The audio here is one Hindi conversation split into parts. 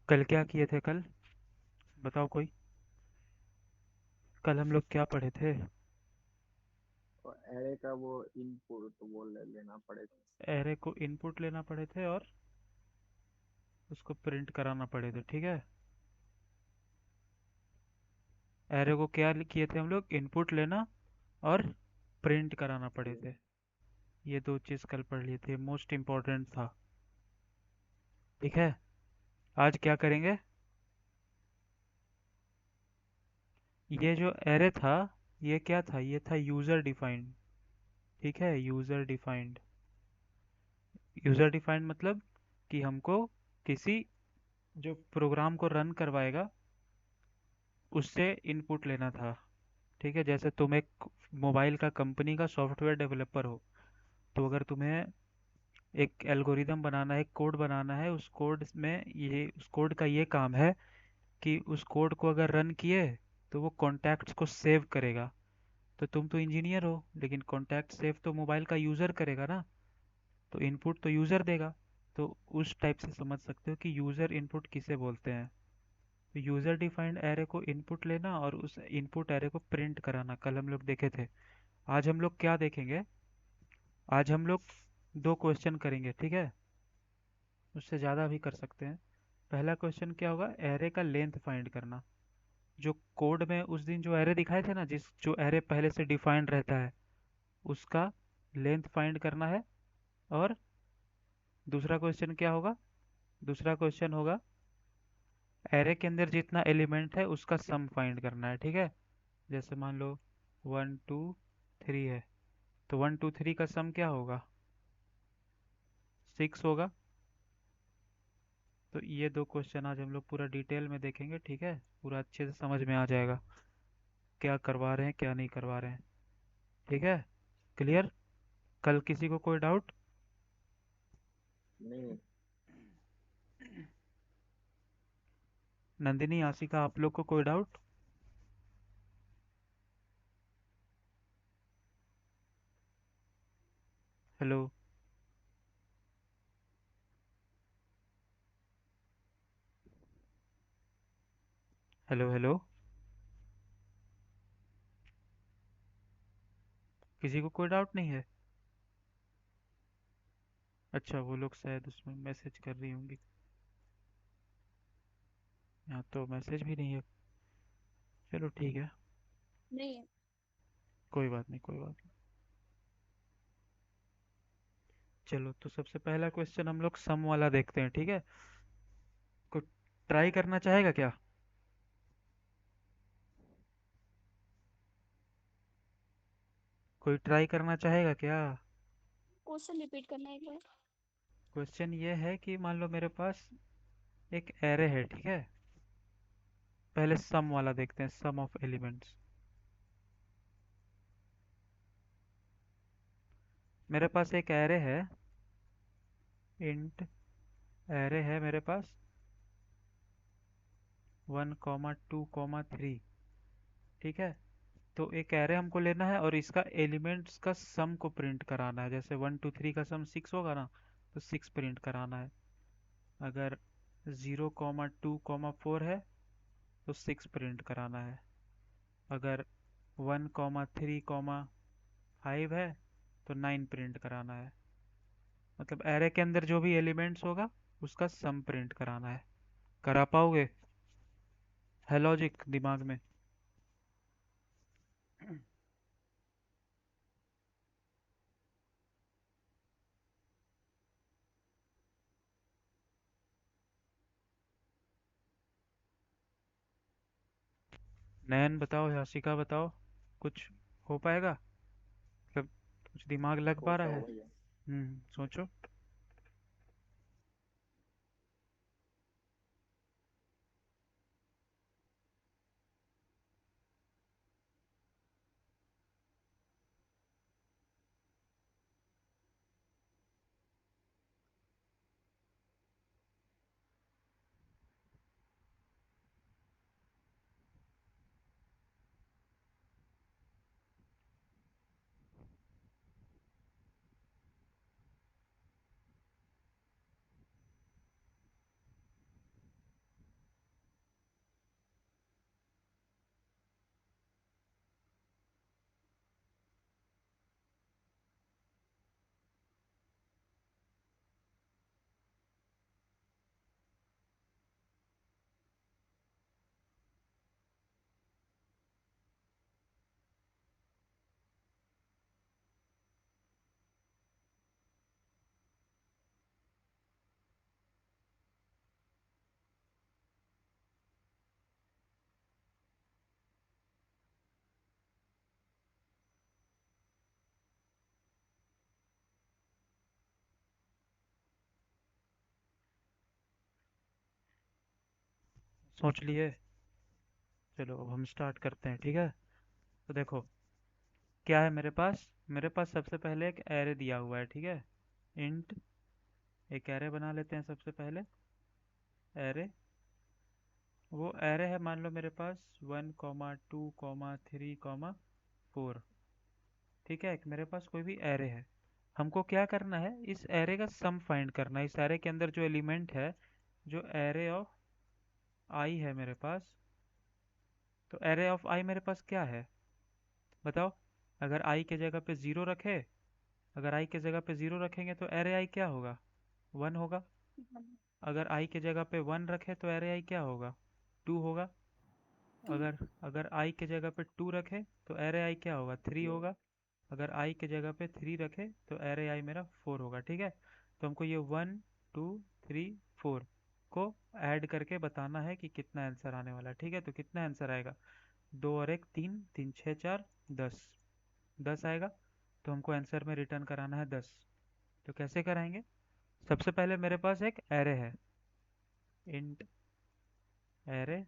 कल क्या किए थे कल? बताओ कोई। कल हम लोग क्या पढ़े थे? और एरे का वो इनपुट वो लेना पड़ेगा। एरे को इनपुट लेना पड़े थे और उसको प्रिंट कराना पड़े थे, ठीक है। एरे को क्या किए थे हम लोग? इनपुट लेना और प्रिंट कराना पड़े थे। ये दो चीज़ कल पढ़ लिए थे, मोस्ट इम्पोर्टेंट था। ठीक है। आज क्या करेंगे? ये जो एरे था, ये क्या था? ये था यूज़र डिफाइंड। ठीक है, यूज़र डिफाइंड। यूज़र डिफाइंड मतलब कि हमको किसी जो प्रोग्राम को रन करवाएगा उससे इनपुट लेना था। ठीक है, जैसे तुम एक मोबाइल का कंपनी का सॉफ्टवेयर डेवलपर हो, तो अगर तुम्हें एक एल्गोरिदम बनाना है, एक कोड बनाना है, उस कोड का ये काम है कि उस कोड को अगर रन किए तो वो कॉन्टैक्ट्स को सेव करेगा। तो तुम तो इंजीनियर हो, लेकिन कॉन्टैक्ट सेव तो मोबाइल का यूज़र करेगा ना, तो इनपुट तो यूज़र देगा। तो उस टाइप से समझ सकते हो कि यूज़र इनपुट किसे बोलते हैं। तो यूज़र डिफाइंड एरे को इनपुट लेना और उस इनपुट एरे को प्रिंट कराना, कल हम लोग देखे थे। आज हम लोग क्या देखेंगे? आज हम लोग दो क्वेश्चन करेंगे, ठीक है। उससे ज़्यादा भी कर सकते हैं। पहला क्वेश्चन क्या होगा? एरे का लेंथ फाइंड करना। जो कोड में उस दिन जो एरे दिखाए थे ना, जिस जो एरे पहले से डिफाइंड रहता है, उसका लेंथ फाइंड करना है। और दूसरा क्वेश्चन क्या होगा? दूसरा क्वेश्चन होगा एरे के अंदर जितना एलिमेंट है उसका सम फाइंड करना है, ठीक है। जैसे मान लो 1 2 3 है, तो 1 2 3 का सम क्या होगा? 6 होगा। तो ये दो क्वेश्चन आज हम लोग पूरा डिटेल में देखेंगे, ठीक है। पूरा अच्छे से समझ में आ जाएगा क्या करवा रहे हैं क्या नहीं करवा रहे हैं। ठीक है, क्लियर? कल किसी को कोई डाउट? नहीं। नंदिनी, आशिका, आप लोग को कोई डाउट? हेलो? Hello hello? किसी को कोई डाउट नहीं है? अच्छा, वो लोग शायद उसमें मैसेज कर रही होंगी। यहाँ तो मैसेज भी नहीं है। चलो ठीक है। नहीं है। कोई बात नहीं, कोई बात नहीं। चलो, तो सबसे पहला क्वेश्चन हम लोग सम वाला देखते हैं, ठीक है। कोई ट्राई करना चाहेगा क्या? कोई ट्राई करना चाहेगा क्या? क्वेश्चन रिपीट करना एक बार। क्वेश्चन ये है कि मान लो मेरे पास एक एरे है, ठीक है। पहले सम वाला देखते हैं, सम ऑफ एलिमेंट्स। मेरे पास एक एरे है, इंट एरे है मेरे पास 1 2 3। ठीक है। तो एक एरे हमको लेना है और इसका एलिमेंट्स का सम को प्रिंट कराना है। जैसे 1 2 3 का सम 6 होगा ना, तो 6 प्रिंट कराना है। अगर 0 2 4 है तो 6 प्रिंट कराना है। अगर 1 3 5 है तो 9 प्रिंट कराना है। मतलब एरे के अंदर जो भी एलिमेंट्स होगा उसका सम प्रिंट कराना है। करा पाओगे? है लॉजिक दिमाग में? नयन बताओ, याशिका बताओ। कुछ हो पाएगा? मतलब कुछ दिमाग लग पा होता रहा है? होगा ये। सोचो। सोच लिए? चलो अब हम स्टार्ट करते हैं, ठीक है। तो देखो क्या है मेरे पास सबसे पहले एक एरे दिया हुआ है, ठीक है। इंट, एक एरे बना लेते हैं सबसे पहले। एरे, वो एरे है मान लो मेरे पास 1, 2, 3, 4। ठीक है, एक मेरे पास कोई भी एरे है। हमको क्या करना है, इस एरे का सम फाइंड करना है। इस एरे के अंदर जो एलिमेंट है, जो एरे ऑफ आई है मेरे पास, तो एरे ऑफ आई मेरे पास क्या है बताओ। अगर आई के जगह पे ज़ीरो रखे, अगर आई के जगह पे ज़ीरो रखेंगे तो एरे आई क्या होगा, वन होगा। अगर आई के जगह पे वन रखे तो एरे आई क्या होगा, टू होगा। अगर अगर आई के जगह पे टू रखे तो एरे आई क्या होगा, थ्री होगा। अगर आई के जगह पे थ्री रखे तो एरे आई मेरा फोर होगा, ठीक है। तो हमको ये 1, 2, 3, 4 को ऐड करके बताना है कि कितना आंसर आने वाला है, ठीक है। तो कितना आंसर आएगा, दो और एक तीन, तीन छः चार, 10। 10 आएगा। तो हमको आंसर में रिटर्न कराना है 10। तो कैसे कराएंगे, सबसे पहले मेरे पास एक एरे है। Int array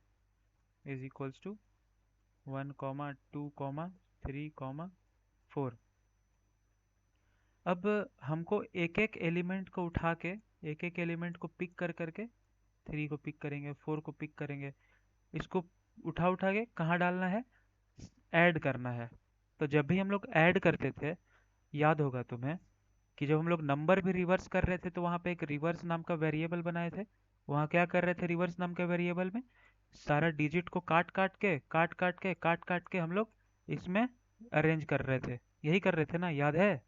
is equals to 1, 2, 3, 4। अब हमको एक एक एलिमेंट को उठा के, एक एक एलिमेंट को पिक कर करके, थ्री को पिक करेंगे, फोर को पिक करेंगे, इसको उठा उठा के कहाँ डालना है, ऐड करना है। तो जब भी हम लोग ऐड करते थे, याद होगा तुम्हें कि जब हम लोग नंबर भी रिवर्स कर रहे थे तो वहाँ पे एक रिवर्स नाम का वेरिएबल बनाए थे। वहाँ क्या कर रहे थे रिवर्स नाम के वेरिएबल में, सारा डिजिट को काट काट के हम लोग इसमें अरेंज कर रहे थे। यही कर रहे थे ना, याद है?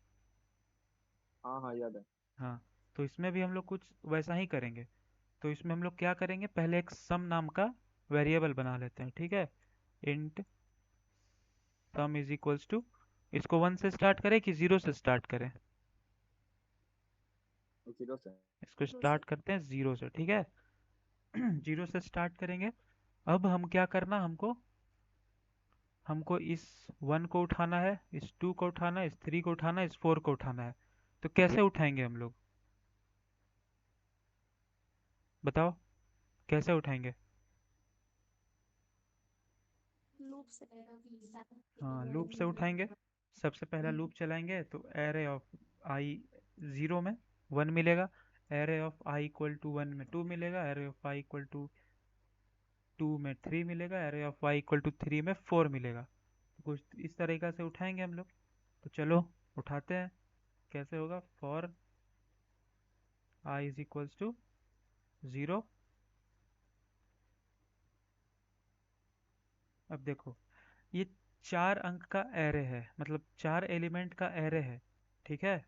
हाँ हाँ याद है। हाँ। तो इसमें भी हम लोग कुछ वैसा ही करेंगे। तो इसमें हम लोग क्या करेंगे, पहले एक सम नाम का वेरिएबल बना लेते हैं, ठीक है। Int sum is equals to, इसको वन से स्टार्ट करें कि जीरो से स्टार्ट करें? जीरो से। इसको स्टार्ट करते हैं जीरो से, ठीक है। जीरो से स्टार्ट करेंगे। अब हम क्या करना, हमको हमको इस वन को उठाना है, इस टू को उठाना है, इस थ्री को उठाना है, इस फोर को उठाना है। तो कैसे उठाएंगे हम लोग, बताओ कैसे उठाएंगे? हाँ, लूप से उठाएंगे। सबसे पहला लूप चलाएंगे तो एरे ऑफ आई ज़ीरो में वन मिलेगा, array of I equal to one में टू मिलेगा, array of I equal to two में थ्री मिलेगा, array of I equal to three में फोर मिलेगा। तो कुछ इस तरीक़ा से उठाएंगे हम लोग। तो चलो उठाते हैं। कैसे होगा, for I is equals to zero. अब देखो, ये 4 अंक का एरे है, मतलब 4 एलिमेंट का एरे है, ठीक है।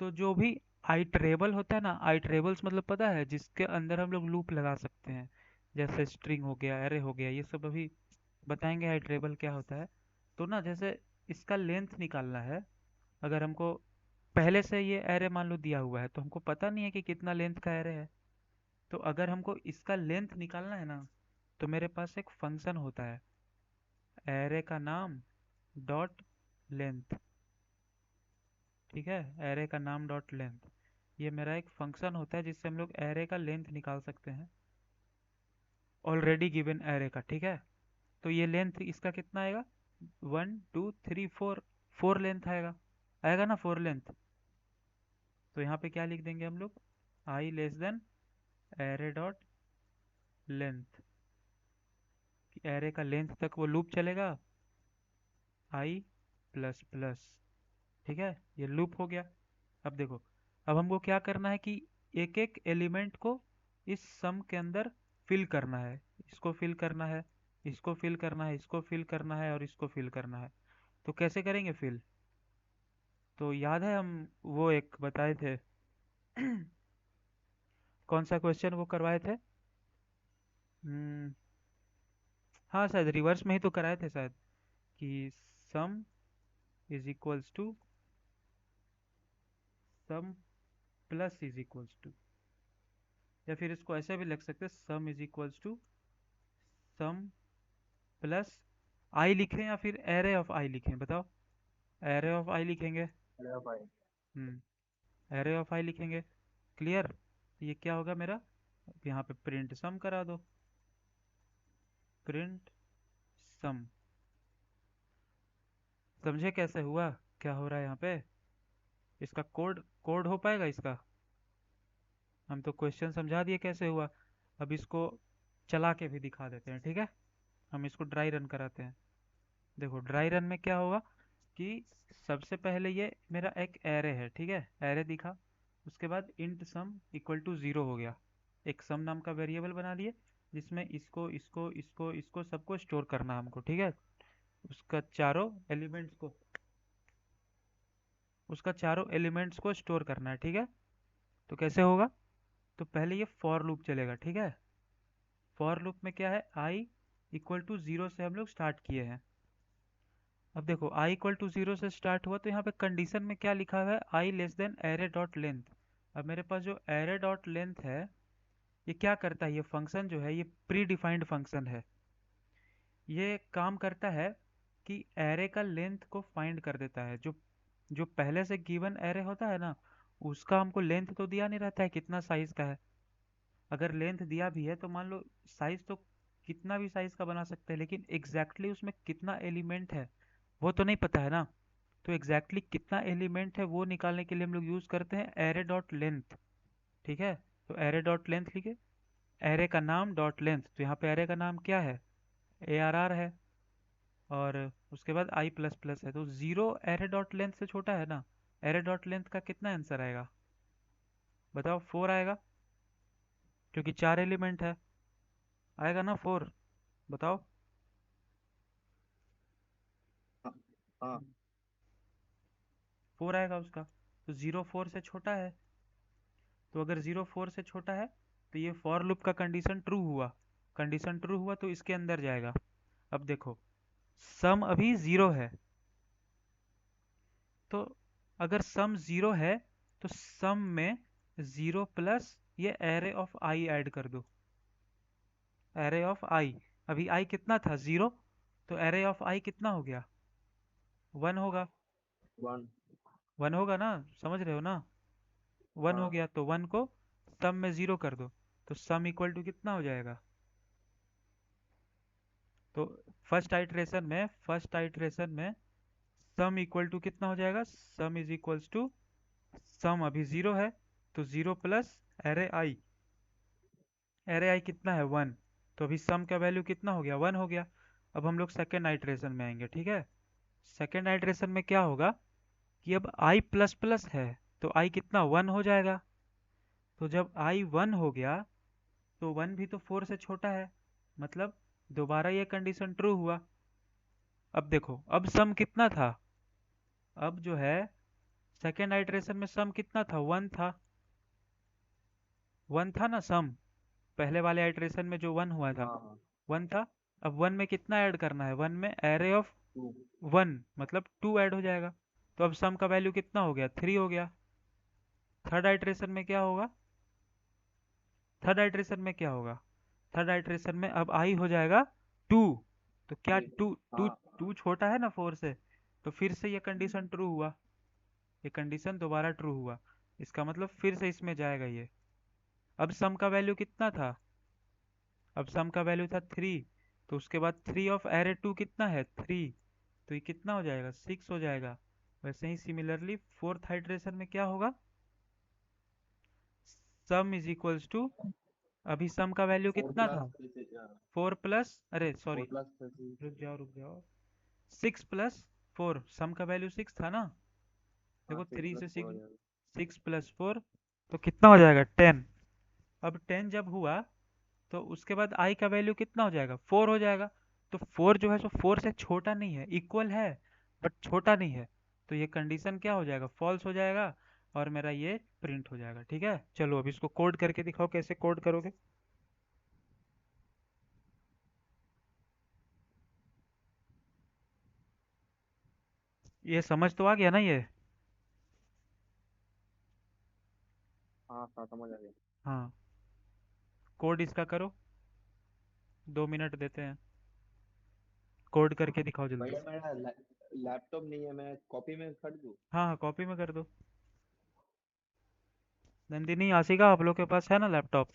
तो जो भी आइटरेबल होता है ना, आइटरेबल्स मतलब पता है, जिसके अंदर हम लोग लूप लगा सकते हैं, जैसे स्ट्रिंग हो गया, एरे हो गया, ये सब अभी बताएंगे आइटरेबल क्या होता है। तो ना जैसे इसका लेंथ निकालना है, अगर हमको पहले से ये एरे मान लो दिया हुआ है तो हमको पता नहीं है कि कितना लेंथ का एरे है। तो अगर हमको इसका लेंथ निकालना है ना, तो मेरे पास एक फंक्शन होता है, एरे का नाम डॉट लेंथ, ठीक है। एरे का नाम डॉट लेंथ, ये मेरा एक फंक्शन होता है जिससे हम लोग एरे का लेंथ निकाल सकते हैं, ऑलरेडी गिवन एरे का, ठीक है। तो ये लेंथ इसका कितना आएगा, 1, 2, 3, 4, 4 लेंथ आएगा, आएगा ना 4 लेंथ। तो यहाँ पे क्या लिख देंगे हम लोग, i less than array dot length, array का लेंथ तक वो लूप चलेगा, आई प्लस प्लस, ठीक है। ये लूप हो गया। अब देखो, अब हमको क्या करना है कि एक एक एलिमेंट को इस सम के अंदर फिल करना है। इसको फिल करना है, इसको फिल करना है, इसको फिल करना है और इसको फिल करना है। तो कैसे करेंगे फिल, तो याद है हम वो एक बताए थे कौन सा क्वेश्चन वो करवाए थे? हम्म, हाँ शायद रिवर्स में ही तो कराए थे शायद, कि sum is equals to sum plus is equals to, या फिर इसको ऐसे भी लिख सकते हैं, sum is equals to sum plus i लिखें या फिर एरे ऑफ आई लिखें, बताओ। एरे ऑफ आई लिखेंगे। अरे भाई। एरे ऑफ आई लिखेंगे, क्लियर। ये क्या होगा मेरा, अब यहाँ पे प्रिंट सम करा दो। प्रिंट सम। समझे कैसे हुआ, क्या हो रहा है यहाँ पे? इसका कोड कोड हो पाएगा इसका? हम तो क्वेश्चन समझा दिए कैसे हुआ। अब इसको चला के भी दिखा देते हैं, ठीक है? हम इसको ड्राई रन कराते हैं। देखो ड्राई रन में क्या होगा कि सबसे पहले ये मेरा एक एरे है, ठीक है? एरे दिखा, उसके बाद इंट सम इक्वल टू 0 हो गया। एक सम नाम का वेरिएबल बना लिए जिसमें इसको इसको इसको इसको सबको स्टोर करना है हमको, ठीक है? उसका चारों एलिमेंट्स को उसका चारों एलिमेंट्स को स्टोर करना है, ठीक है? तो कैसे होगा? तो पहले ये फॉर लूप चलेगा, ठीक है? फॉर लूप में क्या है, आई इक्वल टू 0 से हम लोग स्टार्ट किए हैं। अब देखो आई इक्वल टू 0 से स्टार्ट हुआ तो यहाँ पे कंडीशन में क्या लिखा हुआ है, i less than array dot length. अब मेरे पास जो एरे डॉट लेंथ है, ये क्या करता है, ये फंक्शन जो है ये प्री डिफाइंड फंक्शन है। ये काम करता है कि एरे का लेंथ को फाइंड कर देता है। जो जो पहले से गिवन एरे होता है ना, उसका हमको लेंथ तो दिया नहीं रहता है कितना साइज का है। अगर लेंथ दिया भी है तो मान लो साइज तो कितना भी साइज का बना सकते हैं, लेकिन एग्जैक्टली उसमें कितना एलिमेंट है वो तो नहीं पता है ना। तो एग्जैक्टली कितना एलिमेंट है वो निकालने के लिए हम लोग यूज करते हैं एरे डॉट लेंथ, ठीक है? तो एरे डॉट लेंथ लिखे, एरे का नाम डॉट लेंथ, तो यहाँ पे एरे का नाम क्या है, ए आर आर है, और उसके बाद आई प्लस प्लस है। तो 0 एरे डॉट लेंथ से छोटा है ना। एरे डॉट लेंथ का कितना आंसर आएगा बताओ? 4 आएगा, क्योंकि 4 एलिमेंट है। आएगा ना 4? बताओ। हाँ हाँ। 4 आएगा उसका। तो 0 4 से छोटा है। तो अगर 0 4 से छोटा है तो ये फॉर लूप का कंडीशन ट्रू हुआ। कंडीशन ट्रू हुआ तो इसके अंदर जाएगा। अब देखो सम अभी 0 है, तो अगर सम 0 है तो सम में 0 प्लस ये एरे ऑफ आई ऐड कर दो। एरे ऑफ आई, अभी आई कितना था, 0, तो एरे ऑफ आई कितना हो गया, 1 होगा। वन। 1 होगा ना, समझ रहे हो ना? 1 हो हाँ। गया तो 1 को सम में 0 कर दो, तो सम इक्वल टू कितना हो जाएगा? तो फर्स्ट आइटरेशन में सम इक्वल टू कितना हो जाएगा, सम इज इक्वल्स टू, सम अभी 0 है तो 0 प्लस एरे आई। एरे आई कितना है, 1। तो अभी सम का वैल्यू कितना हो गया, 1 हो गया। अब हम लोग सेकेंड आइटरेशन में आएंगे, ठीक है? सेकेंड आइटरेशन में क्या होगा कि अब आई प्लस प्लस है तो आई कितना, 1 हो जाएगा। तो जब आई 1 हो गया तो 1 भी तो 4 से छोटा है, मतलब दोबारा ये कंडीशन ट्रू हुआ। अब देखो अब सम कितना था, अब जो है सेकेंड आइटरेशन में सम कितना था, 1 था। 1 था ना सम, पहले वाले आइटरेशन में जो 1 हुआ था, हाँ हाँ। 1 था। अब 1 में कितना ऐड करना है, 1 में एरे ऑफ टू। 1 मतलब 2 ऐड हो जाएगा। तो अब सम का वैल्यू कितना हो गया, 3 हो गया। थर्ड आइटरेशन में क्या होगा, थर्ड आइटरेशन में क्या होगा, थर्ड आइटरेशन में अब आई हो जाएगा 2। तो क्या थ्री। 2 2 हाँ। 2 छोटा है ना 4 से, तो फिर से ये कंडीशन ट्रू हुआ। ये कंडीशन दोबारा ट्रू हुआ, इसका मतलब फिर से इसमें जाएगा ये। अब सम का वैल्यू कितना था, अब सम का वैल्यू था 3, तो उसके बाद 3 ऑफ एरे 2 कितना है, 3। तो ये कितना हो जाएगा, 6 हो जाएगा। वैसे ही सिमिलरली फोर्थ हाइड्रेशन में क्या होगा, सम इज इक्वल्स टू, अभी सम का वैल्यू फोर कितना प्लस था, थ्री से। 4 प्लस, अरे फोर सॉरी, प्लस थ्री। रुक जाओ 6 प्लस 4, सम का वैल्यू 6 था ना। हाँ, देखो सिक्स 3 प्लस से फोर 6, हो जाएगा। 6 प्लस 4, तो कितना हो जाएगा, 10। अब 10 जब हुआ तो उसके बाद आई का वैल्यू कितना हो जाएगा, 4 हो जाएगा। तो 4 जो है सो 4 से छोटा नहीं है, इक्वल है बट छोटा नहीं है। तो ये कंडीशन क्या हो जाएगा, फॉल्स हो जाएगा, और मेरा ये प्रिंट हो जाएगा, ठीक है? चलो अब इसको कोड करके दिखाओ, कैसे कोड करोगे? ये समझ तो आ गया ना ये? हाँ हाँ, समझ आ गया। हाँ, कोड इसका करो, 2 मिनट देते हैं, कोड करके दिखाओ जल्दी। भैया मेरा लैपटॉप नहीं है, मैं कॉपी में कर दूँ? हाँ हाँ, कॉपी में कर दो। नंदिनी, आशिका, आप लोग के पास है ना लैपटॉप?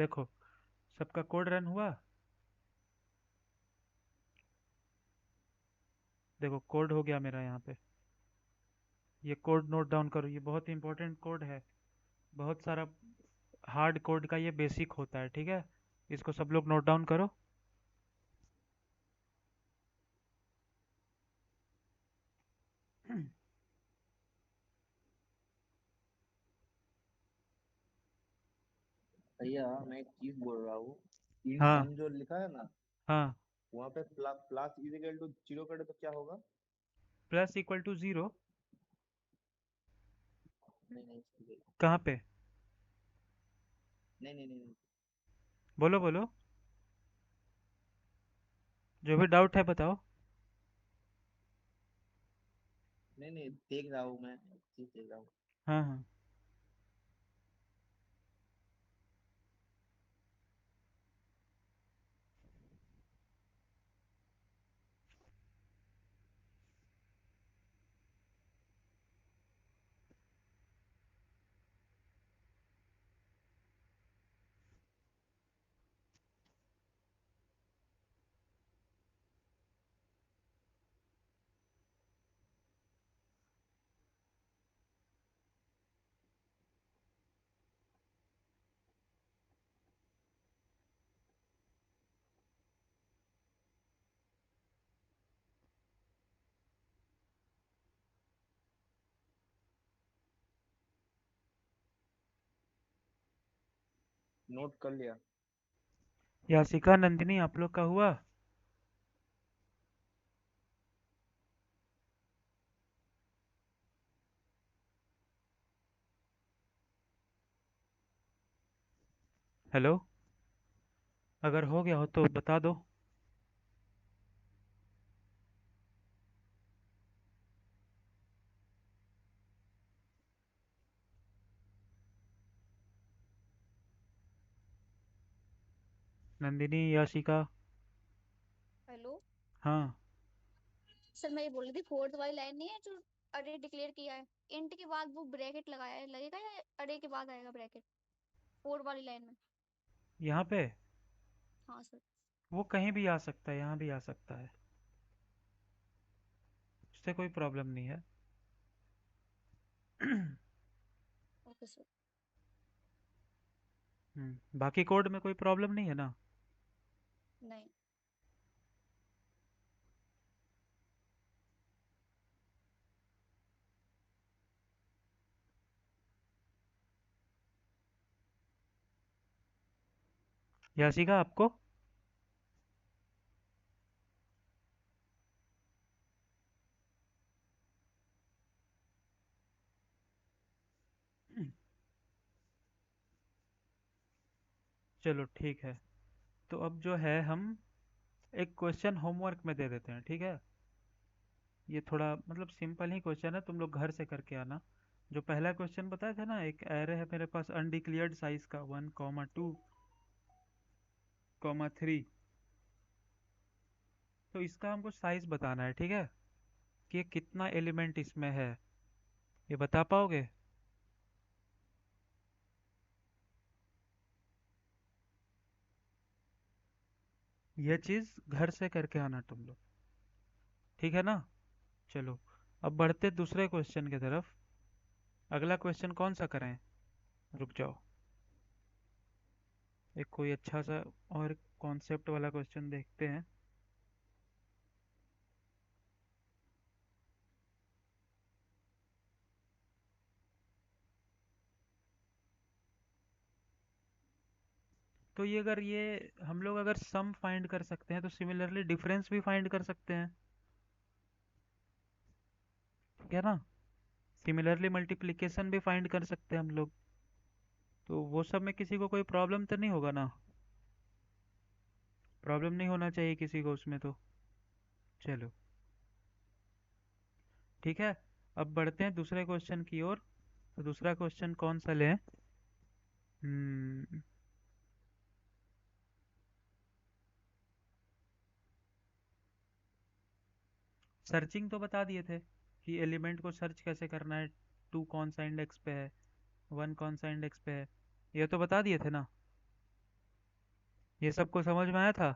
देखो, सबका कोड रन हुआ। देखो कोड हो गया मेरा यहाँ पे। ये कोड नोट डाउन करो, ये बहुत इंपॉर्टेंट कोड है। बहुत सारा हार्ड कोड का ये बेसिक होता है, ठीक है। इसको सब लोग नोट डाउन करो। भैया मैं एक चीज बोल रहा हूँ। इन हाँ। सम जो लिखा है ना, हाँ। वहाँ पे plus is equal to zero करे तो क्या होगा? Plus equal to zero? नहीं नहीं नहीं कहाँ पे? नहीं नहीं नहीं। बोलो बोलो, जो भी डाउट है बताओ। नहीं नहीं, देख रहा हूँ मैं, चीज देख रहा हूँ। हाँ हाँ। नोट कर लिया। यासिका, नंदिनी, आप लोग का हुआ? हेलो, अगर हो गया हो तो बता दो। नंदिनी, याशिका। हेलो। हाँ। सर मैं ये बोल रही थी, फोर्थ वाली लाइन नहीं है जो अरे डिक्लेयर किया है, इंट के बाद वो ब्रैकेट लगाया है, लगेगा या अरे के बाद आएगा ब्रैकेट फोर्थ वाली लाइन में? यहाँ पे हाँ सर। वो कहीं भी आ सकता है, यहाँ भी आ सकता है। उससे कोई प्रॉब्लम नहीं है। Okay sir. बाकी कोड में कोई प्रॉब्लम नहीं है ना? नहीं। याशिका, आपको? चलो ठीक है। तो अब जो है हम एक क्वेश्चन होमवर्क में दे देते हैं, ठीक है। ये थोड़ा मतलब सिंपल ही क्वेश्चन है, तुम लोग घर से करके आना। जो पहला क्वेश्चन बताया था ना, एक एरे है मेरे पास अनडिक्लेयर्ड साइज का 1,2,3। तो इसका हमको साइज बताना है, ठीक है। कि ये कितना एलिमेंट इसमें है, ये बता पाओगे? ये चीज़ घर से करके आना तुम लोग, ठीक है ना। चलो, अब बढ़ते दूसरे क्वेश्चन की तरफ। अगला क्वेश्चन कौन सा करें? रुक जाओ, एक कोई अच्छा सा और कॉन्सेप्ट वाला क्वेश्चन देखते हैं। तो ये अगर ये हम लोग अगर सम फाइंड कर सकते हैं तो सिमिलरली डिफरेंस भी फाइंड कर सकते हैं, ठीक है ना। सिमिलरली मल्टीप्लिकेशन भी फाइंड कर सकते हैं हम लोग। तो वो सब में किसी को कोई प्रॉब्लम तो नहीं होगा ना? प्रॉब्लम नहीं होना चाहिए किसी को उसमें तो। चलो ठीक है। अब बढ़ते हैं दूसरे क्वेश्चन की ओर। तो दूसरा क्वेश्चन कौन सा लें? हम्म सर्चिंग तो बता दिए थे कि एलिमेंट को सर्च कैसे करना है। टू कौन सा इंडेक्स पे है, वन कौन सा इंडेक्स पे है, ये तो बता दिए थे ना। ये सबको समझ में आया था?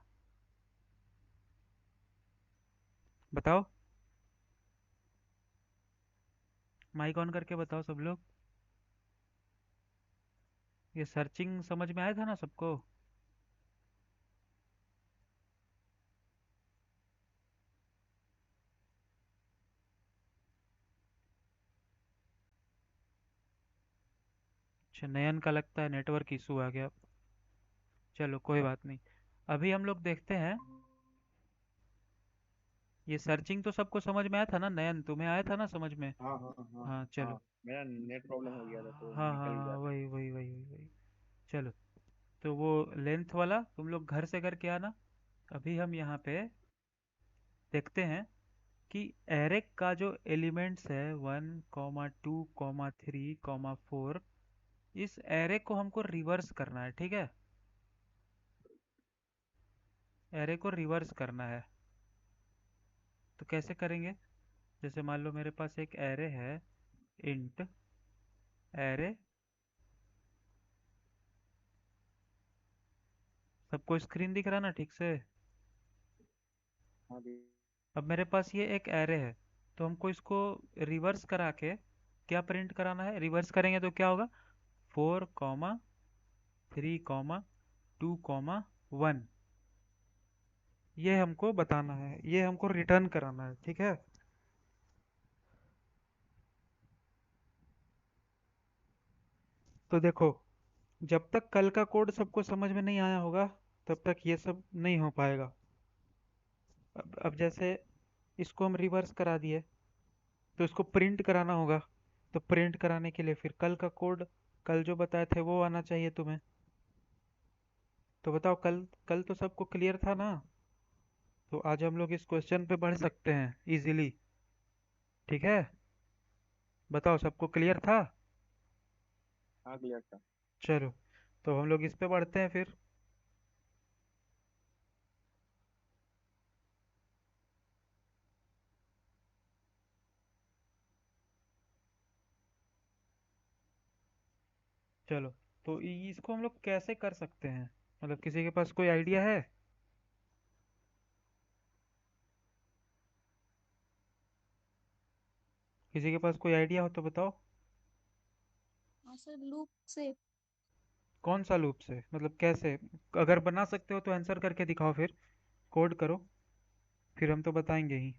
बताओ, माइक ऑन करके बताओ सब लोग। ये सर्चिंग समझ में आया था ना सबको? अच्छा, नयन का लगता है नेटवर्क इशू आ गया। चलो कोई बात नहीं। अभी हम लोग देखते हैं। ये सर्चिंग तो सबको समझ में आया था ना? नयन, तुम्हें आया था ना समझ में? हाँ हाँ हाँ। हाँ हाँ, चलो। मेरा नेट प्रॉब्लम हो गया था हाँ तो हाँ निकल हाँ, गया था। वही। चलो, तो वो लेंथ वाला तुम लोग घर से करके आना। अभी हम यहाँ पे देखते हैं कि एरे का जो एलिमेंट्स है 1, 2, 3, 4, इस एरे को हमको रिवर्स करना है, ठीक है? एरे को रिवर्स करना है। तो कैसे करेंगे? जैसे मान लो मेरे पास एक एरे है, इंट एरे। सबको स्क्रीन दिख रहा ना ठीक से? हाँ जी। अब मेरे पास ये एक एरे है, तो हमको इसको रिवर्स करा के क्या प्रिंट कराना है? रिवर्स करेंगे तो क्या होगा? 4, 3, 2, 1, ये हमको बताना है, ये हमको रिटर्न कराना है, ठीक है? तो देखो, जब तक कल का कोड सबको समझ में नहीं आया होगा, तब तक ये सब नहीं हो पाएगा। अब जैसे इसको हम रिवर्स करा दिए, तो इसको प्रिंट कराना होगा। तो प्रिंट कराने के लिए फिर कल का कोड, कल जो बताए थे वो आना चाहिए तुम्हें। तो बताओ, कल कल तो सबको क्लियर था ना? तो आज हम लोग इस क्वेश्चन पे बढ़ सकते हैं इजीली, ठीक है? बताओ, सबको क्लियर था? हाँ क्लियर था। चलो, तो हम लोग इस पे बढ़ते हैं फिर। चलो, तो इसको हम लोग कैसे कर सकते हैं? मतलब किसी के पास कोई आइडिया है? किसी के पास कोई आइडिया हो तो बताओ। हाँ सर, लूप से। कौन सा लूप से, मतलब कैसे? अगर बना सकते हो तो आंसर करके दिखाओ, फिर कोड करो, फिर हम तो बताएंगे ही।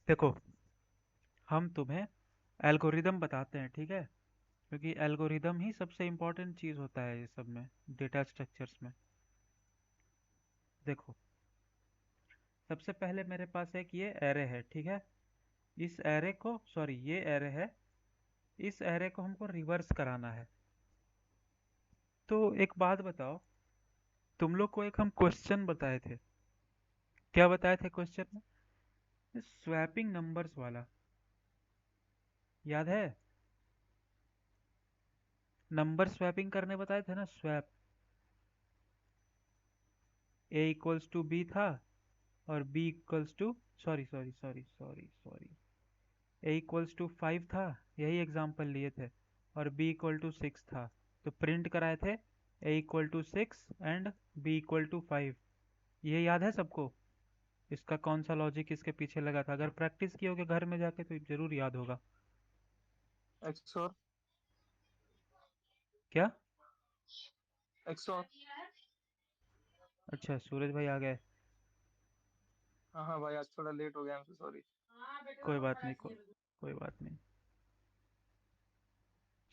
देखो, हम तुम्हें एल्गोरिदम बताते हैं, ठीक है? क्योंकि एल्गोरिदम ही सबसे इम्पोर्टेंट चीज़ होता है ये सब में, डेटा स्ट्रक्चर्स में। देखो, सबसे पहले मेरे पास एक ये एरे है, ठीक है? इस एरे को, सॉरी, ये एरे है, इस एरे को हमको रिवर्स कराना है। तो एक बात बताओ, तुम लोग को एक हम क्वेश्चन बताए थे। क्या बताए थे क्वेश्चन में? स्वैपिंग नंबर्स वाला, याद है? नंबर स्वैपिंग करने बताए थे ना, swap. A equals to B था, और B equals to, sorry, A equals to 5 था, यही एग्जांपल लिए थे, और बी इक्वल टू 6 था। तो प्रिंट कराए थे a equal to 6 and b equal to 5। ये याद है सबको? इसका कौन सा लॉजिक इसके पीछे लगा था? अगर प्रैक्टिस किए होगे घर में जाके तो जरूर याद होगा। एक्सोर। क्या? एक्सोर। अच्छा, सूरज भाई आ गए। हाँ हाँ भाई, आज थोड़ा लेट हो गया, हमसे सॉरी। कोई बात नहीं, कोई बात नहीं।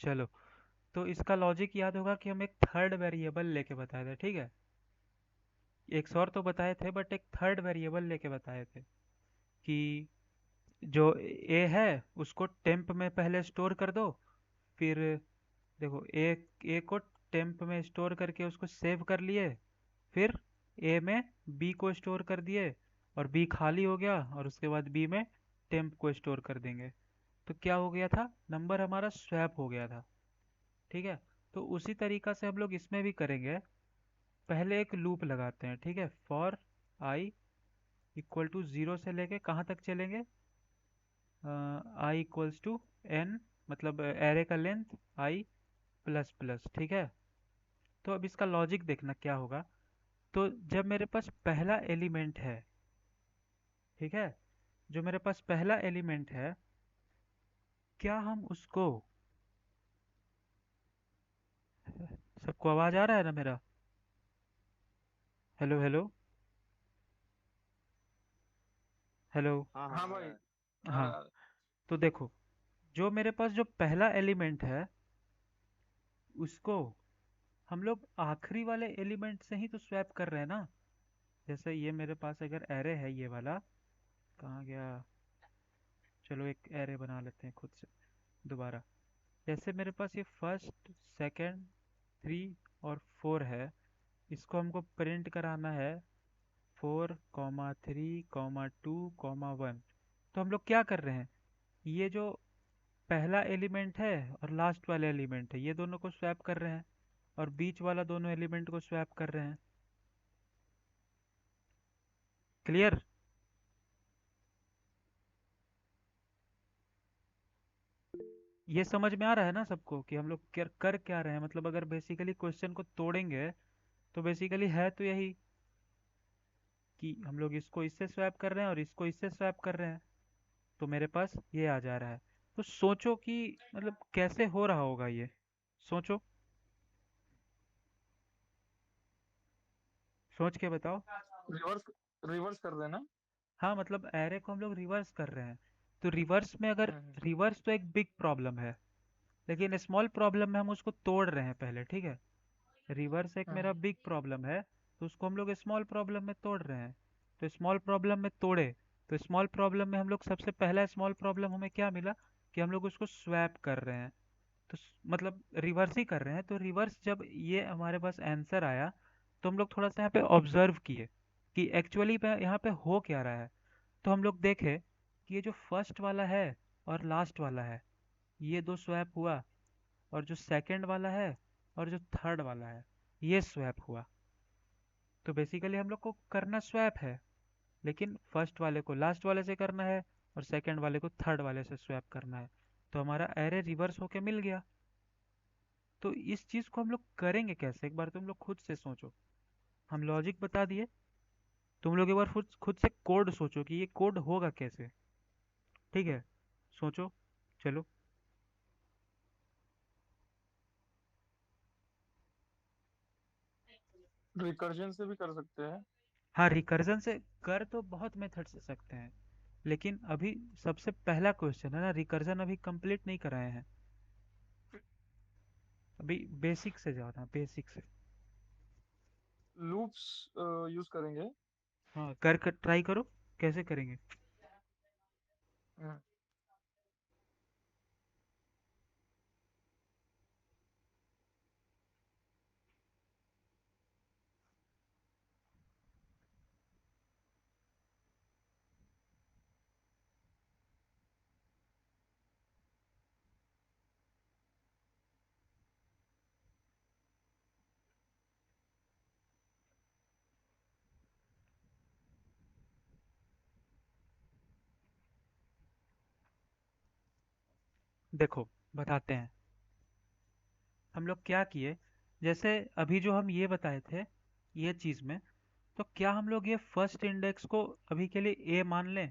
चलो, तो इसका लॉजिक याद होगा कि हम एक थर्ड वेरिएबल लेके बताए थे, ठीक है? एक और तो बताए थे, बट एक थर्ड वेरिएबल लेके बताए थे कि जो ए है उसको टेम्प में पहले स्टोर कर दो। फिर देखो, ए ए को टेम्प में स्टोर करके उसको सेव कर लिए, फिर ए में बी को स्टोर कर दिए और बी खाली हो गया, और उसके बाद बी में टेम्प को स्टोर कर देंगे। तो क्या हो गया था, नंबर हमारा स्वैप हो गया था। ठीक है, तो उसी तरीका से हम लोग इसमें भी करेंगे। पहले एक लूप लगाते हैं, ठीक है, for I equal to zero से लेके कहाँ तक चलेंगे, आई इक्वल्स टू एन, मतलब एरे का लेंथ आई प्लस प्लस। ठीक है, तो अब इसका लॉजिक देखना क्या होगा। तो जब मेरे पास पहला एलिमेंट है, ठीक है, जो मेरे पास पहला एलिमेंट है, क्या हम उसको, सबको आवाज आ रहा है ना मेरा? Hello hello hello. हाँ हाँ हाँ आ भाई, रहा है। आ हाँ, रहा है। तो देखो, जो मेरे पास जो पहला एलिमेंट है, उसको हम लोग आखिरी वाले एलिमेंट से ही तो स्वैप कर रहे हैं ना। जैसे ये मेरे पास अगर एरे है, ये वाला कहाँ गया, चलो एक एरे बना लेते हैं खुद से दोबारा। जैसे मेरे पास ये फर्स्ट, सेकंड, थ्री और फोर है, इसको हमको प्रिंट कराना है 4, 3, 2, 1। तो हम लोग क्या कर रहे हैं, ये जो पहला एलिमेंट है और लास्ट वाला एलिमेंट है, ये दोनों को स्वैप कर रहे हैं, और बीच वाला दोनों एलिमेंट को स्वैप कर रहे हैं। क्लियर? ये समझ में आ रहा है ना सबको कि हम लोग कर क्या रहे हैं? मतलब अगर बेसिकली क्वेश्चन को तोड़ेंगे तो बेसिकली है तो यही कि हम लोग इसको इससे स्वैप कर रहे हैं और इसको इससे स्वैप कर रहे हैं। तो मेरे पास ये आ जा रहा है। तो सोचो कि मतलब कैसे हो रहा होगा ये, सोचो, सोच के बताओ। रिवर्स रिवर्स कर देना। हाँ, मतलब एरे को हम लोग रिवर्स कर रहे हैं। तो रिवर्स में अगर, हम्म, रिवर्स तो एक बिग प्रॉब्लम है, लेकिन स्मॉल प्रॉब्लम में हम उसको तोड़ रहे हैं पहले, ठीक है। रिवर्स एक मेरा हम्म, बिग प्रॉब्लम है, तो उसको हम लोग स्मॉल प्रॉब्लम में तोड़ रहे हैं। तो स्मॉल प्रॉब्लम में तोड़े, तो स्मॉल प्रॉब्लम में हम लोग सबसे पहला स्मॉल प्रॉब्लम हमें क्या मिला, कि हम लोग उसको स्वैप कर रहे हैं। तो मतलब रिवर्स ही कर रहे हैं। तो रिवर्स जब ये हमारे पास आंसर आया, तो हम लोग थोड़ा सा यहाँ पे ऑब्जर्व किए कि एक्चुअली पे यहाँ पे हो क्या रहा है। तो हम लोग देखे कि ये जो फर्स्ट वाला है और लास्ट वाला है, ये दो स्वैप हुआ, और जो सेकंड वाला है और जो थर्ड वाला है, ये स्वैप हुआ। तो बेसिकली हम लोग को करना स्वैप है, लेकिन फर्स्ट वाले को लास्ट वाले से करना है और सेकंड वाले को थर्ड वाले से स्वैप करना है। तो हमारा एरे रिवर्स होके मिल गया। तो इस चीज को हम लोग करेंगे कैसे, एक बार तुम लोग खुद से सोचो। हम लॉजिक बता दिए, तुम लोग एक बार खुद खुद से कोड सोचो कि ये कोड होगा कैसे। ठीक है, सोचो, चलो। रिकर्जन से भी कर सकते हैं। हाँ, रिकर्जन से कर तो बहुत मेथड से सकते हैं, लेकिन अभी सबसे पहला क्वेश्चन है ना, रिकर्जन अभी कंप्लीट नहीं कराए हैं। अभी बेसिक से जाओ ना, बेसिक से। लूप्स यूज करेंगे। हाँ, कर ट्राई करो, कैसे करेंगे। हम्म, देखो, बताते हैं हम लोग क्या किए। जैसे अभी जो हम ये बताए थे, ये चीज़ में, तो क्या हम लोग ये फर्स्ट इंडेक्स को अभी के लिए ए मान लें?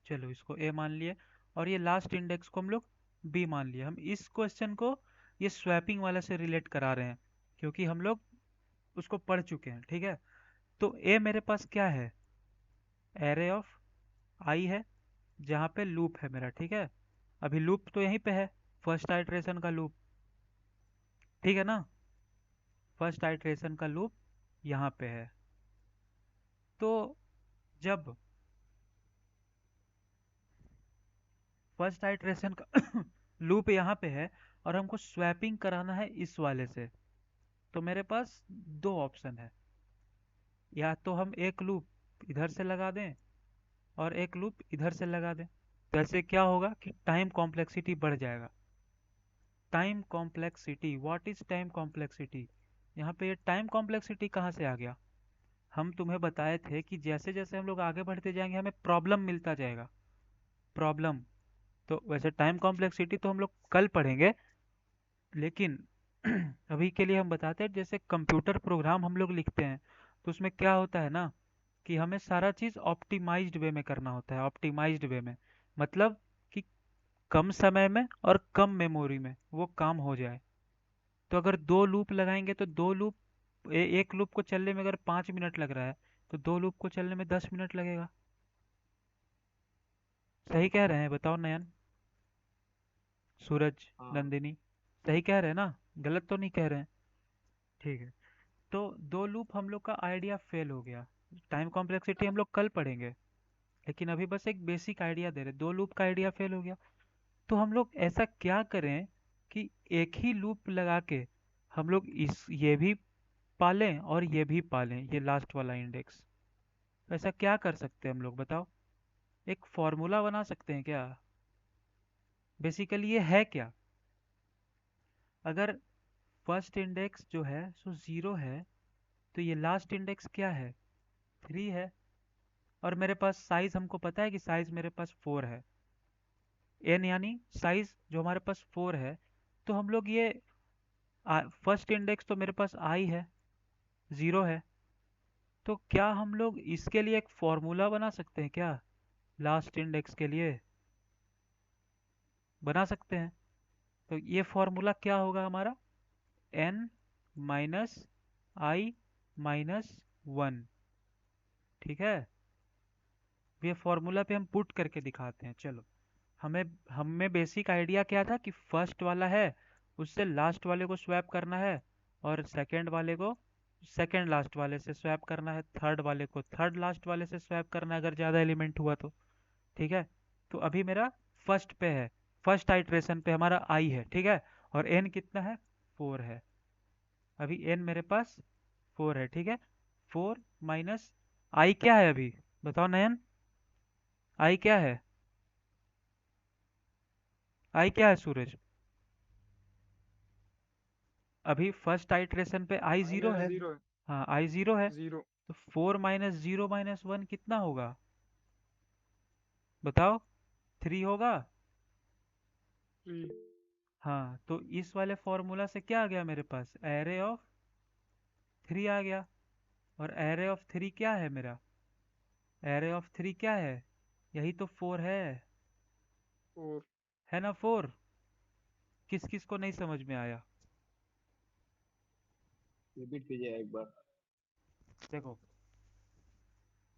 चलो इसको ए मान लिए, और ये लास्ट इंडेक्स को हम लोग बी मान लिए। हम इस क्वेश्चन को ये स्वैपिंग वाला से रिलेट करा रहे हैं, क्योंकि हम लोग उसको पढ़ चुके हैं, ठीक है। तो ए मेरे पास क्या है, एरे ऑफ आई है, जहाँ पे लूप है मेरा, ठीक है। अभी लूप तो यहीं पे है, फर्स्ट आइटरेशन का लूप, ठीक है ना। फर्स्ट आइटरेशन का लूप यहाँ पे है। तो जब फर्स्ट आइटरेशन का लूप यहाँ पे है और हमको स्वैपिंग कराना है इस वाले से, तो मेरे पास दो ऑप्शन है, या तो हम एक लूप इधर से लगा दें और एक लूप इधर से लगा दें। तो ऐसे क्या होगा कि टाइम कॉम्प्लेक्सिटी बढ़ जाएगा। Time complexity, what is time complexity? यहाँ पे ये टाइम कॉम्प्लेक्सिटी कहाँ से आ गया? हम तुम्हें बताए थे कि जैसे जैसे हम लोग आगे बढ़ते जाएंगे हमें प्रॉब्लम मिलता जाएगा। प्रॉब्लम, तो वैसे टाइम कॉम्प्लेक्सिटी तो हम लोग कल पढ़ेंगे, लेकिन अभी के लिए हम बताते हैं जैसे कंप्यूटर प्रोग्राम हम लोग लिखते हैं तो उसमें क्या होता है ना कि हमें सारा चीज़ ऑप्टिमाइज्ड वे में करना होता है। ऑप्टिमाइज्ड वे में मतलब कि कम समय में और कम मेमोरी में वो काम हो जाए। तो अगर दो लूप लगाएंगे तो दो लूप, एक लूप को चलने में अगर 5 मिनट लग रहा है तो दो लूप को चलने में 10 मिनट लगेगा। सही कह रहे हैं? बताओ नयन, सूरज, हाँ। नंदिनी, सही कह रहे हैं ना? गलत तो नहीं कह रहे हैं? ठीक है। तो दो लूप हम लोग का आइडिया फेल हो गया। टाइम कॉम्प्लेक्सिटी हम लोग कल पढ़ेंगे, लेकिन अभी बस एक बेसिक आइडिया दे रहे। दो लूप का आइडिया फेल हो गया तो हम लोग ऐसा क्या करें कि एक ही लूप लगा के हम लोग इस ये भी पालें और ये भी पालें, ये लास्ट वाला इंडेक्स। ऐसा क्या कर सकते हैं हम लोग, बताओ? एक फॉर्मूला बना सकते हैं क्या? बेसिकली ये है क्या? अगर फर्स्ट इंडेक्स जो है सो ज़ीरो है तो ये लास्ट इंडेक्स क्या है? 3 है। और मेरे पास साइज, हमको पता है कि साइज मेरे पास 4 है। एन यानी साइज जो हमारे पास 4 है, तो हम लोग ये फर्स्ट इंडेक्स तो मेरे पास आई है, 0 है। तो क्या हम लोग इसके लिए एक फॉर्मूला बना सकते हैं क्या? लास्ट इंडेक्स के लिए बना सकते हैं। तो ये फॉर्मूला क्या होगा हमारा? n माइनस आई माइनस 1। ठीक है, ये फॉर्मूला पे हम पुट करके दिखाते हैं। चलो, हमें हमें बेसिक आइडिया क्या था कि फर्स्ट वाला है उससे लास्ट वाले को स्वैप करना है, और सेकंड वाले को सेकंड लास्ट वाले से स्वैप करना है, थर्ड वाले को थर्ड लास्ट वाले से स्वैप करना है अगर ज़्यादा एलिमेंट हुआ तो। ठीक है, तो अभी मेरा फर्स्ट पे है, फर्स्ट आइट्रेशन पे हमारा आई है। ठीक है, और एन कितना है? 4 है। अभी एन मेरे पास 4 है। ठीक है, 4 माइनस आई क्या है अभी? बताओ नयन, आई क्या है? आई क्या है सूरज? अभी फर्स्ट आइट्रेशन पे आई आई जीरो मेरा है। जीरो है। हाँ, आई जीरो है। जीरो। तो 4 - 0 - 1 कितना होगा? बताओ, 3 होगा। थ्री। हाँ, तो इस वाले फॉर्मूला से क्या आ गया मेरे पास? एरे ऑफ 3 आ गया। और एरे ऑफ 3 क्या है मेरा? एरे ऑफ 3 क्या है? यही तो 4 फोर। है ना? 4। किस किस को नहीं समझ में आया? रिपीट कीजिए एक बार। देखो,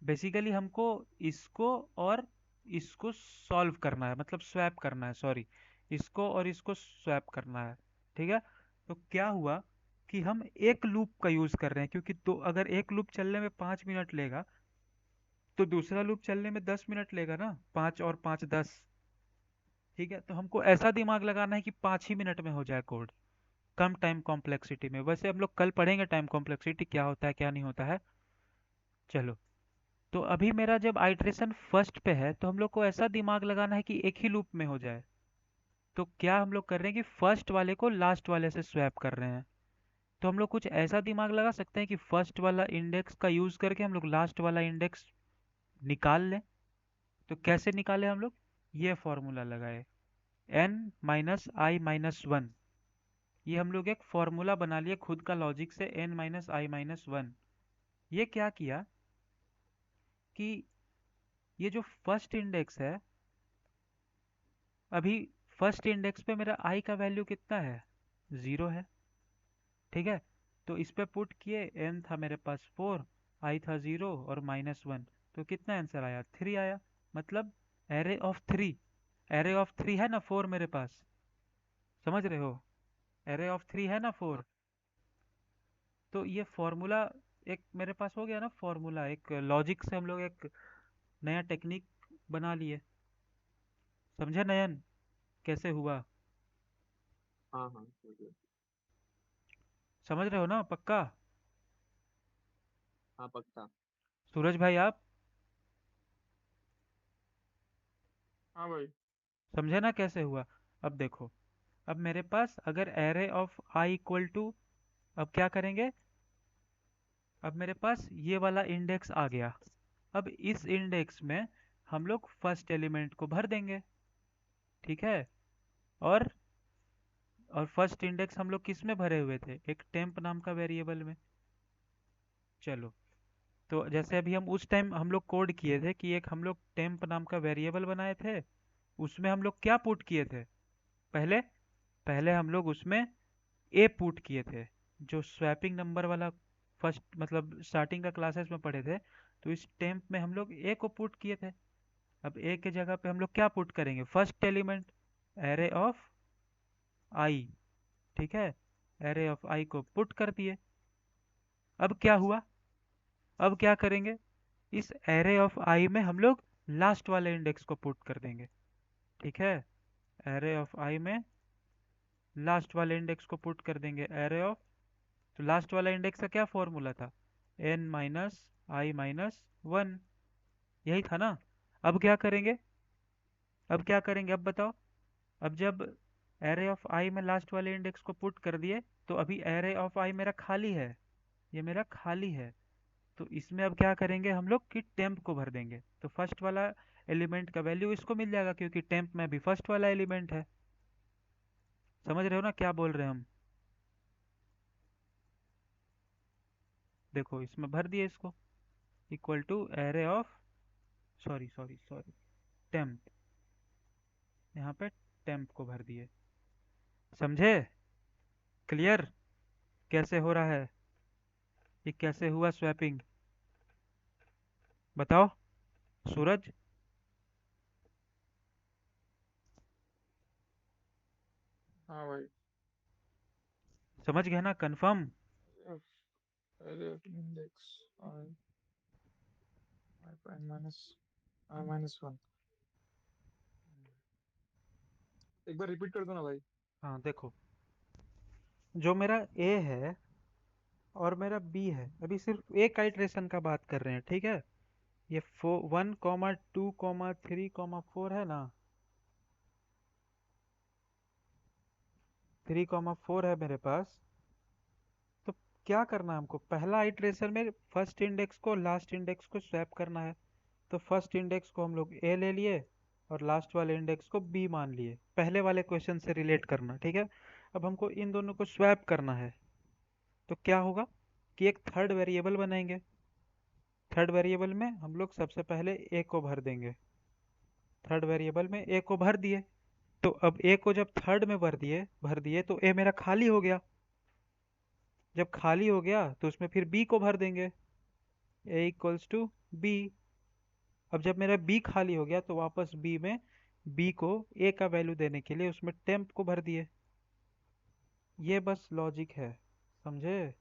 बेसिकली हमको इसको और इसको सॉल्व करना है, मतलब स्वैप करना है, सॉरी, इसको और इसको स्वैप करना है। ठीक है, तो क्या हुआ कि हम एक लूप का यूज कर रहे हैं, क्योंकि तो अगर एक लूप चलने में 5 मिनट लेगा तो दूसरा लूप चलने में 10 मिनट लेगा ना, 5 और 5 10। ठीक है, तो हमको ऐसा दिमाग लगाना है कि 5 ही मिनट में हो जाए कोड, कम टाइम कॉम्प्लेक्सिटी में। वैसे हम लोग कल पढ़ेंगे टाइम कॉम्प्लेक्सिटी क्या होता है क्या नहीं होता है। चलो, तो अभी मेरा जब आइट्रेशन फर्स्ट पे है तो हम लोग को ऐसा दिमाग लगाना है कि एक ही लूप में हो जाए। तो क्या हम लोग कर रहे हैं कि फर्स्ट वाले को लास्ट वाले से स्वैप कर रहे हैं। तो हम लोग कुछ ऐसा दिमाग लगा सकते हैं कि फर्स्ट वाला इंडेक्स का यूज करके हम लोग लास्ट वाला इंडेक्स निकाल लें। तो कैसे निकाले हम लोग? ये फॉर्मूला लगाए, n - i - 1। ये हम लोग एक फॉर्मूला बना लिए खुद का लॉजिक से, n - i - 1। ये क्या किया कि ये जो फर्स्ट इंडेक्स है, अभी फर्स्ट इंडेक्स पे मेरा आई का वैल्यू कितना है? 0 है। ठीक है, तो इस पे पुट किए, एन था मेरे पास 4, आई था 0 और -1। तो कितना आंसर आया? 3 आया। मतलब एरे ऑफ 3, एरे ऑफ 3 है ना 4 मेरे पास, समझ रहे हो? एरे ऑफ 3 है ना 4। तो ये फॉर्मूला एक मेरे पास हो गया ना, फॉर्मूला एक लॉजिक से हम लोग एक नया टेक्निक बना लिए। समझे नयन कैसे हुआ? हाँ हाँ, ठीक है। समझ रहे हो ना पक्का? हाँ पक्का। सूरज भाई आप हाँ भाई। समझे ना कैसे हुआ? अब देखो, अब मेरे पास अगर array of I equal to, अब क्या करेंगे, अब मेरे पास ये वाला इंडेक्स आ गया। अब इस इंडेक्स में हम लोग फर्स्ट एलिमेंट को भर देंगे, ठीक है। और फर्स्ट इंडेक्स हम लोग किस में भरे हुए थे, एक टेम्प नाम का वेरिएबल में। चलो, तो जैसे अभी हम उस टाइम हम लोग कोड किए थे कि एक हम लोग टेम्प नाम का वेरिएबल बनाए थे, उसमें हम लोग क्या पुट किए थे, पहले पहले हम लोग उसमें ए पुट किए थे, जो स्वैपिंग नंबर वाला फर्स्ट मतलब स्टार्टिंग का क्लासेस में पढ़े थे। तो इस टेम्प में हम लोग ए को पुट किए थे। अब ए के जगह पे हम लोग क्या पुट करेंगे, फर्स्ट एलिमेंट, एरे ऑफ आई, ठीक है। एरे ऑफ आई को पुट कर दिए। अब क्या हुआ, अब क्या करेंगे, इस एरे ऑफ आई में हम लोग लास्ट वाले इंडेक्स को पुट कर देंगे, ठीक है। एरे ऑफ आई में लास्ट वाले इंडेक्स को पुट कर देंगे, एरे ऑफ, तो लास्ट वाला इंडेक्स का क्या फॉर्मूला था, n माइनस आई माइनस वन, यही था ना। अब क्या करेंगे, अब क्या करेंगे, अब बताओ। अब जब एरे ऑफ आई में लास्ट वाले इंडेक्स को पुट कर दिए, तो अभी एरे ऑफ आई मेरा खाली है, ये मेरा खाली है। तो इसमें अब क्या करेंगे हम लोग कि टेम्प को भर देंगे, तो फर्स्ट वाला एलिमेंट का वैल्यू इसको मिल जाएगा, क्योंकि टेम्प में भी फर्स्ट वाला एलिमेंट है। समझ रहे हो ना क्या बोल रहे हैं हम? देखो इसमें भर दिए इसको, equal to array of, sorry sorry sorry, temp, यहाँ पे टेम्प को भर दिए। समझे? क्लियर कैसे हो रहा है, ये कैसे हुआ स्वैपिंग, बताओ सूरज। हाँ भाई। समझ गए ना, confirm? F array of index I prime minus I minus one. एक बार रिपीट कर दो ना भाई। हाँ देखो, जो मेरा ए है और मेरा बी है, अभी सिर्फ एक आइट्रेशन का बात कर रहे हैं, ठीक है। ये 1,2,3,4 है ना, 3,4 है मेरे पास। तो क्या करना है हमको, पहला आइट्रेशन में फर्स्ट इंडेक्स को लास्ट इंडेक्स को स्वैप करना है। तो फर्स्ट इंडेक्स को हम लोग ए ले लिए और लास्ट वाले इंडेक्स को बी मान लिए, पहले वाले क्वेश्चन से रिलेट करना, ठीक है। अब हमको इन दोनों को स्वैप करना है, तो क्या होगा कि एक थर्ड वेरिएबल बनाएंगे। थर्ड वेरिएबल में हम लोग सबसे पहले ए को भर देंगे, थर्ड वेरिएबल में ए को भर दिए। तो अब ए को जब थर्ड में भर दिए तो ए मेरा खाली हो गया। जब खाली हो गया तो उसमें फिर बी को भर देंगे, ए इक्वल्स टू बी। अब जब मेरा बी खाली हो गया तो वापस बी में बी को ए का वैल्यू देने के लिए उसमें टेम्प को भर दिए। ये बस लॉजिक है, समझे?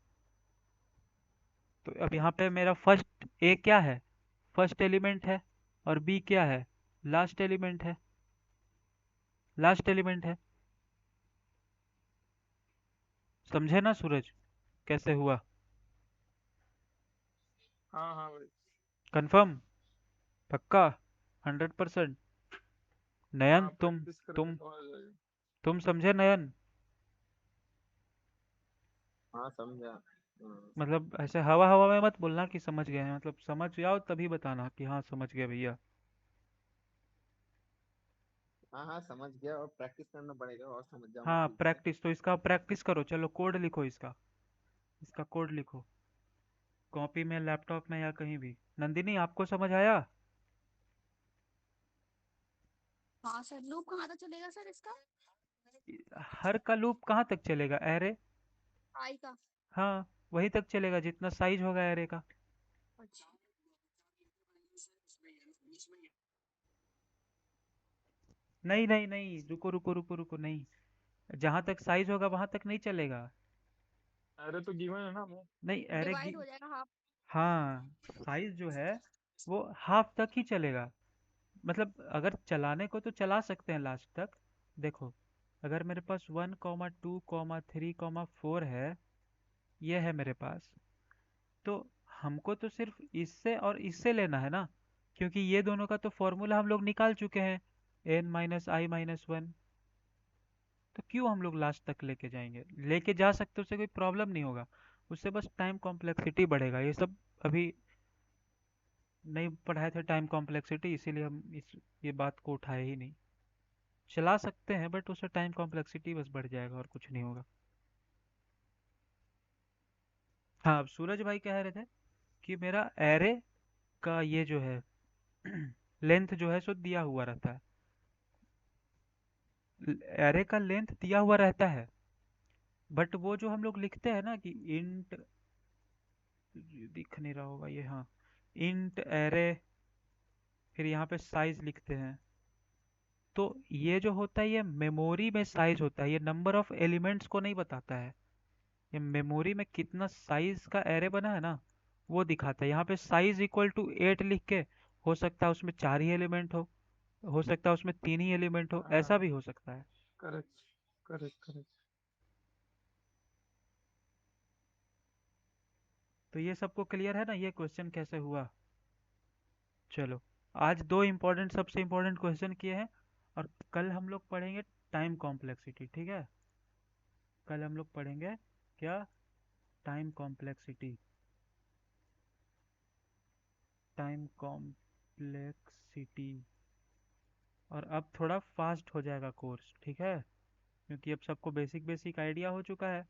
तो अब यहाँ पे मेरा फर्स्ट ए क्या है, फर्स्ट एलिमेंट है, और बी क्या है, लास्ट एलिमेंट है, लास्ट एलिमेंट है। समझे ना सूरज कैसे हुआ? हाँ हाँ भाई। कंफर्म? पक्का? 100%? नयन हाँ प्रैक्टिस करेंगे तुम तो आ जाएगा। तुम समझे नयन? हाँ समझा। हाँ मतलब ऐसे हवा हवा में मत बोलना कि समझ गए हैं, मतलब समझ जाओ तभी बताना कि हाँ समझ गए भैया। हाँ हाँ समझ गया, और प्रैक्टिस करना पड़ेगा और समझ जाऊंगा हाँ ठीक से। प्रैक्टिस, तो इसका प्रैक्टिस करो, चलो कोड लिखो इसका, इसका कोड लिखो कॉपी में, लैपटॉप में, या कहीं भी। नंदिनी आपको समझ आया? हाँ सर, लूप कहाँ तक चलेगा सर इसका? हर का लूप कहाँ तक चलेगा, एरे, आई का? हाँ वहीं तक चलेगा जितना साइज होगा एरे का। अच्छा। नहीं नहीं नहीं, रुको रुको रुको रुको, नहीं, जहां तक साइज होगा वहां तक नहीं चलेगा। अरे तो गिवन है ना हमें। नहीं एरे डिवाइड हो जाएगा हाफ। हाँ, साइज जो है वो हाफ तक ही चलेगा। मतलब अगर चलाने को तो चला सकते हैं लास्ट तक। देखो, अगर मेरे पास 1,2,3,4 है, ये है मेरे पास। तो हमको तो सिर्फ इससे और इससे लेना है ना, क्योंकि ये दोनों का तो फॉर्मूला हम लोग निकाल चुके हैं, n - i - 1। तो क्यों हम लोग लास्ट तक लेके जाएंगे? लेके जा सकते, उससे कोई प्रॉब्लम नहीं होगा, उससे बस टाइम कॉम्प्लेक्सिटी बढ़ेगा। ये सब अभी नहीं पढ़ाए थे टाइम कॉम्प्लेक्सिटी, इसीलिए हम ये बात को उठाए ही नहीं। चला सकते हैं बट उससे टाइम कॉम्प्लेक्सिटी बस बढ़ जाएगा और कुछ नहीं होगा। हाँ, अब सूरज भाई कह रहे थे कि मेरा एरे का ये जो है लेंथ जो है सो दिया हुआ रहता है। एरे का लेंथ दिया हुआ रहता है, बट वो जो हम लोग लिखते हैं ना कि इंट, दिख नहीं रहा होगा ये, हाँ, इंट एरे, फिर यहाँ पे साइज लिखते हैं। तो ये जो होता है ये मेमोरी में साइज होता है, ये नंबर ऑफ एलिमेंट्स को नहीं बताता है। ये मेमोरी में कितना साइज का एरे बना है ना, वो दिखाता है। यहाँ पे साइज इक्वल टू 8 लिख के, हो सकता है उसमें 4 ही एलिमेंट हो सकता है उसमें 3 ही एलिमेंट हो, ऐसा भी हाँ, हो सकता है। Correct correct correct. तो ये सबको क्लियर है ना, ये क्वेश्चन कैसे हुआ? चलो, आज दो इम्पोर्टेंट, सबसे इम्पोर्टेंट क्वेश्चन किए हैं, और कल हम लोग पढ़ेंगे टाइम कॉम्प्लेक्सिटी, ठीक है? कल हम लोग पढ़ेंगे क्या? Time complexity. Time complexity. और अब थोड़ा फास्ट हो जाएगा कोर्स, ठीक है? क्योंकि अब सबको बेसिक बेसिक आइडिया हो चुका है।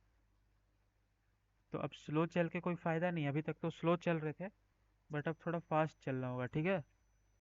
तो अब स्लो चल के कोई फ़ायदा नहीं है, अभी तक तो स्लो चल रहे थे, बट अब थोड़ा फास्ट चलना होगा, ठीक है?